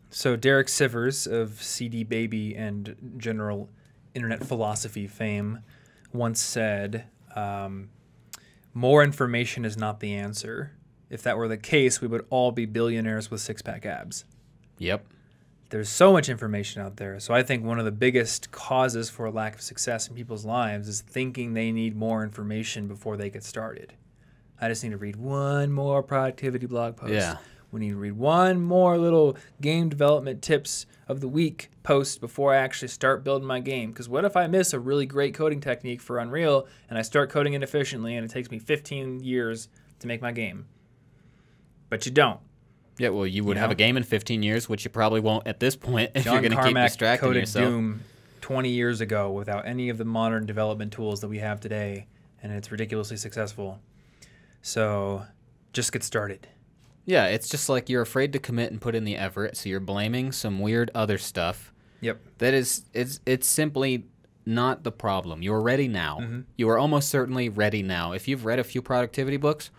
So Derek Sivers of CD Baby and general internet philosophy fame once said, more information is not the answer. If that were the case, we would all be billionaires with six-pack abs. Yep. There's so much information out there. So I think one of the biggest causes for a lack of success in people's lives is thinking they need more information before they get started. I just need to read one more productivity blog post. Yeah. We need to read one more little game development tips of the week post before I actually start building my game. Because what if I miss a really great coding technique for Unreal and I start coding inefficiently and it takes me 15 years to make my game? But you don't. Yeah, well, you would have a game in 15 years, which you probably won't at this point if you're going to keep distracting coded yourself. Doom 20 years ago without any of the modern development tools that we have today, and it's ridiculously successful. So just get started. Yeah, it's just like you're afraid to commit and put in the effort, so you're blaming some weird other stuff. Yep. That is, it's simply not the problem. You're ready now. Mm-hmm. You are almost certainly ready now. If you've read a few productivity books,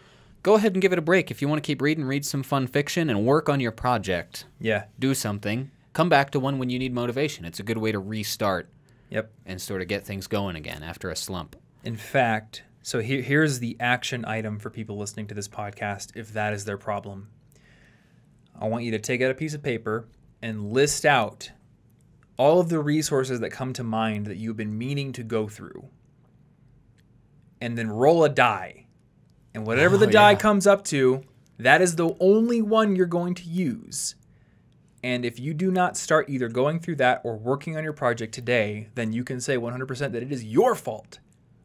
go ahead and give it a break. If you want to keep reading, read some fun fiction and work on your project. Yeah. Do something. Come back to one when you need motivation. It's a good way to restart. Yep. And sort of get things going again after a slump. In fact, so here's the action item for people listening to this podcast if that is their problem. I want you to take out a piece of paper and list out all of the resources that come to mind that you've been meaning to go through. And then roll a die. And whatever the die comes up to, that is the only one you're going to use. And if you do not start either going through that or working on your project today, then you can say 100% that it is your fault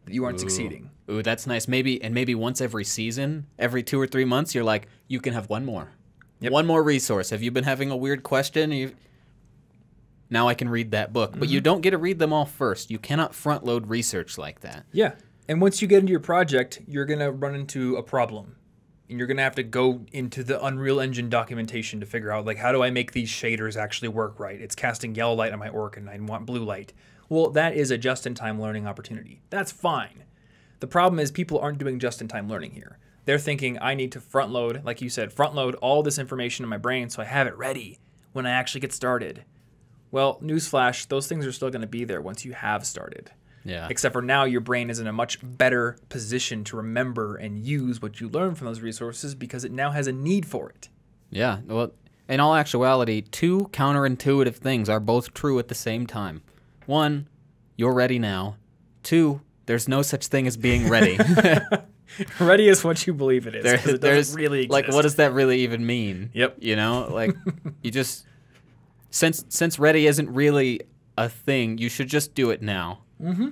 that you aren't succeeding. Ooh, that's nice. Maybe once every season, every 2 or 3 months, you're like, you can have one more. Yep. One more resource. Have you been having a weird question? Now I can read that book. But you don't get to read them all first. You cannot front load research like that. Yeah. And once you get into your project, you're going to run into a problem. And you're going to have to go into the Unreal Engine documentation to figure out, like, how do I make these shaders actually work right? It's casting yellow light on my orc and I want blue light. Well, that is a just-in-time learning opportunity. That's fine. The problem is people aren't doing just-in-time learning here. They're thinking, I need to front load, like you said, front load all this information in my brain so I have it ready when I actually get started. Well, newsflash, those things are still going to be there once you have started. Yeah. Except for now your brain is in a much better position to remember and use what you learn from those resources because it now has a need for it. Yeah. Well, in all actuality, 2 counterintuitive things are both true at the same time. 1, you're ready now. 2, there's no such thing as being ready. Ready is what you believe it is. It doesn't really exist. Like, what does that really even mean? Yep. You know, like, you just, since ready isn't really a thing, you should just do it now. Mm-hmm.